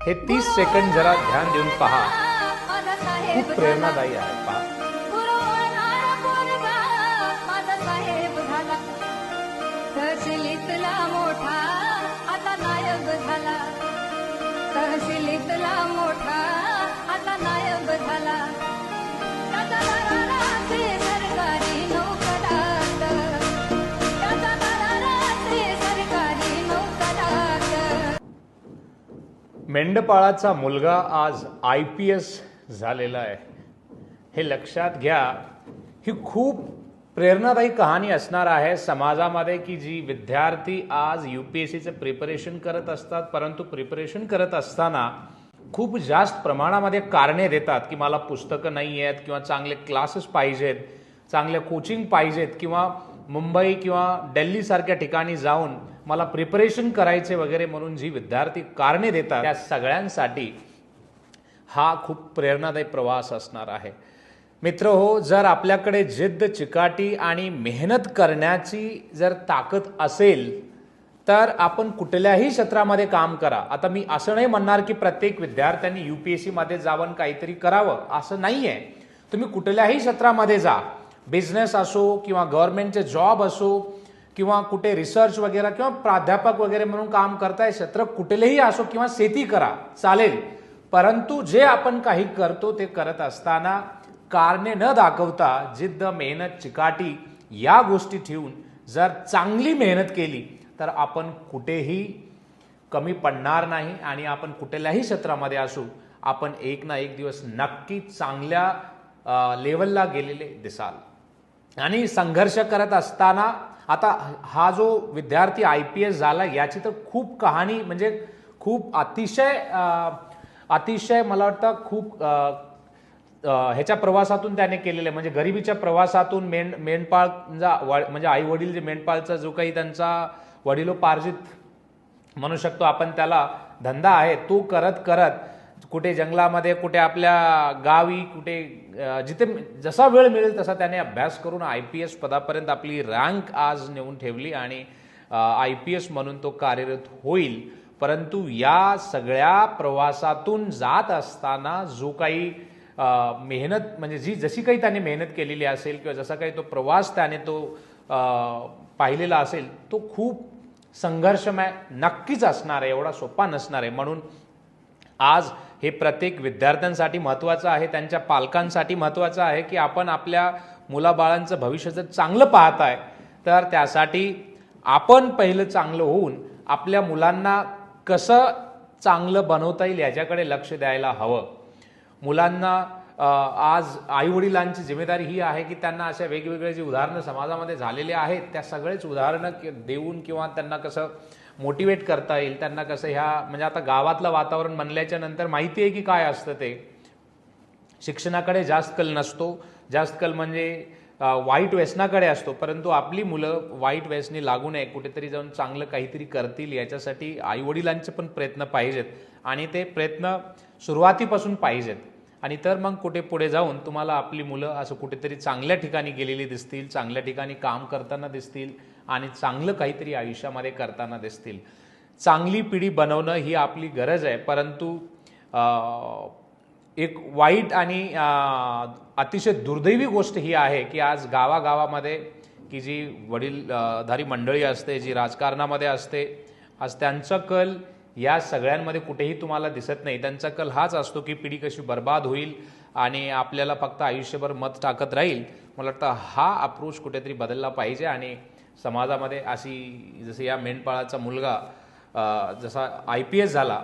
हे 30 सेकंड जरा ध्यान देऊन पहा, खूप प्रेरणादायी आहे. पहा. तहसीलीतला मोठा आता नायब झाला, तहसीलीतला मोठा आता नायब झाला. त्याचा दाराचे सरकारी नोकरात, त्याचा दाराचे सरकारी नोकरात. मेंढपाळाचा मुलगा आज IPS झालेला आहे. हे लक्षात घ्या. ही खूप प्रेरणादायी कहाणी असणार आहे समाजामध्ये, की जी विद्यार्थी आज UPSCचं प्रिपरेशन करत असतात, परंतु प्रिपरेशन करत असताना खूप जास्त प्रमाणामध्ये कारणे देतात की मला पुस्तकं नाही आहेत, किंवा चांगले क्लासेस पाहिजेत, चांगले कोचिंग पाहिजेत, किंवा मुंबई किंवा दिल्लीसारख्या ठिकाणी जाऊन मला प्रिपरेशन करायचे वगैरे म्हणून जी विद्यार्थी कारणे देतात, त्या सगळ्यांसाठी हा खूप प्रेरणादायी प्रवास असणार आहे. मित्र हो, जर आपल्याकडे जिद्द, चिकाटी आणि मेहनत करण्याची जर ताकद असेल तर आपण कुठल्याही क्षेत्रामध्ये काम करा. आता मी असं नाही म्हणणार की प्रत्येक विद्यार्थ्यांनी UPSC मध्ये जाऊन काहीतरी करावं, असं नाही आहे. तुम्ही कुठल्याही क्षेत्रामध्ये जा, बिझनेस असो किंवा गव्हर्नमेंटचे जॉब असो किंवा कुठे रिसर्च वगैरे किंवा प्राध्यापक वगैरे म्हणून काम करताय, क्षेत्र कुठलेही असो, किंवा शेती करा, चालेल. परंतु जे आपण काही करतो ते करत असताना कारणे न दाखवता जिद्द, मेहनत, चिकाटी या गोष्टी ठेवून जर चांगली मेहनत केली तर आपण कुठेही कमी पडणार नाही, आणि आपण कुठल्याही क्षेत्रामध्ये असू, आपण एक ना एक दिवस नक्की चांगल्या लेवलला गेलेले दिसाल. आणि संघर्ष करत असताना आता हा जो विद्यार्थी IPS झाला याची तर खूप कहाणी, म्हणजे खूप अतिशय मला वाटतं खूप ह्याच्या प्रवासातून त्याने केलेलं आहे. म्हणजे गरिबीच्या प्रवासातून मेंढपाळ म्हणजे आई वडील जे मेंढपाळचा जो काही त्यांचा वडिलोपार्जित म्हणू शकतो आपण त्याला धंदा आहे, तो करत करत कुठे जंगलामध्ये, कुठे आपल्या गावी, कुठे जिथे जसा वेळ मिळेल तसा त्याने अभ्यास करून IPS पदापर्यंत आपली रँक आज नेऊन ठेवली, आणि IPS म्हणून तो कार्यरत होईल. परंतु या सगळ्या प्रवासातून जात असताना जो काही मेहनत, म्हणजे जशी काही त्याने मेहनत केलेली असेल किंवा जसा काही तो प्रवास त्याने तो पाहिलेला असेल, तो खूप संघर्षमय नक्कीच असणार आहे, एवढा सोपा नसणार आहे. म्हणून आज हे प्रत्येक विद्यार्थ्यांसाठी महत्त्वाचं आहे, त्यांच्या पालकांसाठी महत्त्वाचं आहे की आपण आपल्या मुलाबाळांचं भविष्य जर चांगलं पाहत आहे तर त्यासाठी आपण पहिलं चांगलं होऊन आपल्या मुलांना कसं चांगलं बनवता येईल याच्याकडे लक्ष द्यायला हवं. मुलांना आज आईवडिलांची जिम्मेदारी ही आहे की त्यांना अशा वेगवेगळे जी उदाहरणं समाजामध्ये झालेले आहेत त्या सगळेच उदाहरणं देऊन किंवा त्यांना कसं मोटिवेट करता येईल, त्यांना कसं म्हणजे आता गावातलं वातावरण बनल्याच्या नंतर माहिती आहे की काय असतं ते. शिक्षणाकडे जास्त कल नसतो, जास्त कल म्हणजे वाईट व्यसनाकडे असतो. परंतु आपली मुलं वाईट व्यसनी लागू नये, कुठेतरी जाऊन चांगलं काहीतरी करतील याच्यासाठी आईवडिलांचे पण प्रयत्न पाहिजेत, आणि ते प्रयत्न सुरुवातीपासून पाहिजेत. आणि तर मग कुठे पुढे जाऊन तुम्हाला आपली मुलं असं कुठेतरी चांगल्या ठिकाणी गेलेली दिसतील, चांगल्या ठिकाणी काम करताना दिसतील, आणि चांगलं काहीतरी आयुष्यामध्ये करताना दिसतील. चांगली पिढी बनवणं ही आपली गरज आहे. परंतु एक वाईट आणि अतिशय दुर्दैवी गोष्ट ही आहे की आज गावागावामध्ये की जी वडीलधारी मंडळी असते, जी राजकारणामध्ये असते, आज त्यांचा कल या सगळ्यांमध्ये कुठेही तुम्हाला दिसत नाही. त्यांचा कल हाच असतो की पिढी कशी बर्बाद होईल आणि आपल्याला फक्त आयुष्यभर मत टाकत राहील. मला वाटतं हा अप्रोच कुठेतरी बदलला पाहिजे, आणि समाजामध्ये अशी जसं या मेंढपाळाचा मुलगा जसा IPS झाला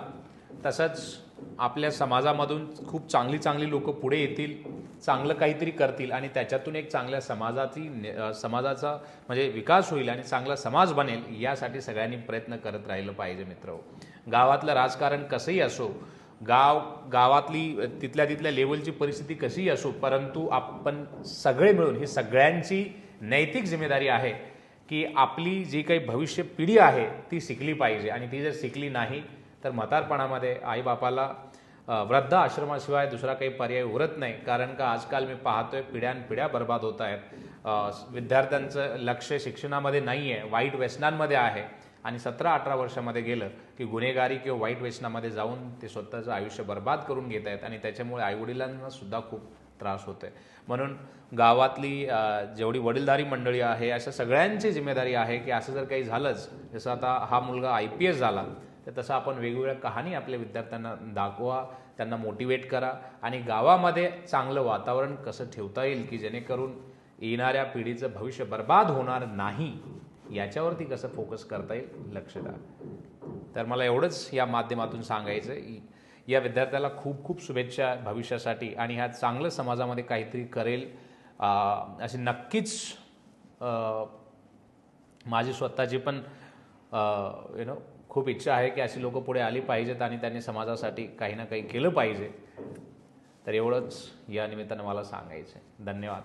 तसंच आपल्या समाजामधून खूप चांगली लोक पुढे येतील, चांगलं काहीतरी करतील, आणि त्याच्यातून एक चांगल्या समाजाचा म्हणजे विकास होईल आणि चांगला समाज बनेल. यासाठी सगळ्यांनी प्रयत्न करत राहिलं पाहिजे. मित्र, गावातलं राजकारण कसंही असो, गावातली तिथल्या लेवलची परिस्थिती कशीही असो, परंतु आपण सगळे मिळून ही सगळ्यांची नैतिक जिम्मेदारी आहे की आपली जी काही भविष्य पिढी आहे ती शिकली पाहिजे. आणि ती जर शिकली नाही तर म्हातारपणामध्ये आईबापाला वृद्ध आश्रमाशिवाय दुसरा काही पर्याय उरत नाही. कारण का आजकाल मी पाहतोय पिढ्यानपिढ्या बर्बाद होत आहेत. विद्यार्थ्यांचं लक्ष शिक्षणामध्ये नाही आहे, वाईट व्यसनांमध्ये आहे, आणि 17-18 वर्षामध्ये गेलं की गुन्हेगारी किंवा वाईट व्यसनामध्ये जाऊन ते स्वतःचं आयुष्य बर्बाद करून घेत आहेत आणि त्याच्यामुळे आईवडिलांना सुद्धा खूप त्रास होतोय. म्हणून गावातली जेवढी वडीलधारी मंडळी आहे अशा सगळ्यांची जिम्मेदारी आहे की असं जर काही झालंच, जसं आता हा मुलगा IPS झाला, तर तसं आपण वेगवेगळ्या कहाणी आपल्या विद्यार्थ्यांना दाखवा, त्यांना मोटिवेट करा आणि गावामध्ये चांगलं वातावरण कसं ठेवता येईल की जेणेकरून येणाऱ्या पिढीचं भविष्य बर्बाद होणार नाही याच्यावरती कसं फोकस करता येईल लक्ष द्या. तर मला एवढंच या माध्यमातून सांगायचं आहे. या विद्यार्थ्याला खूप खूप शुभेच्छा भविष्यासाठी आणि ह्या चांगलं समाजामध्ये काहीतरी करेल अशी नक्कीच माझी स्वतःची पण खूप इच्छा आहे की अशी लोक पुढे आली पाहिजेत आणि त्यांनी समाजासाठी काही ना काही केलं पाहिजे. तर एवढंच या निमित्तानं मला सांगायचं आहे. धन्यवाद.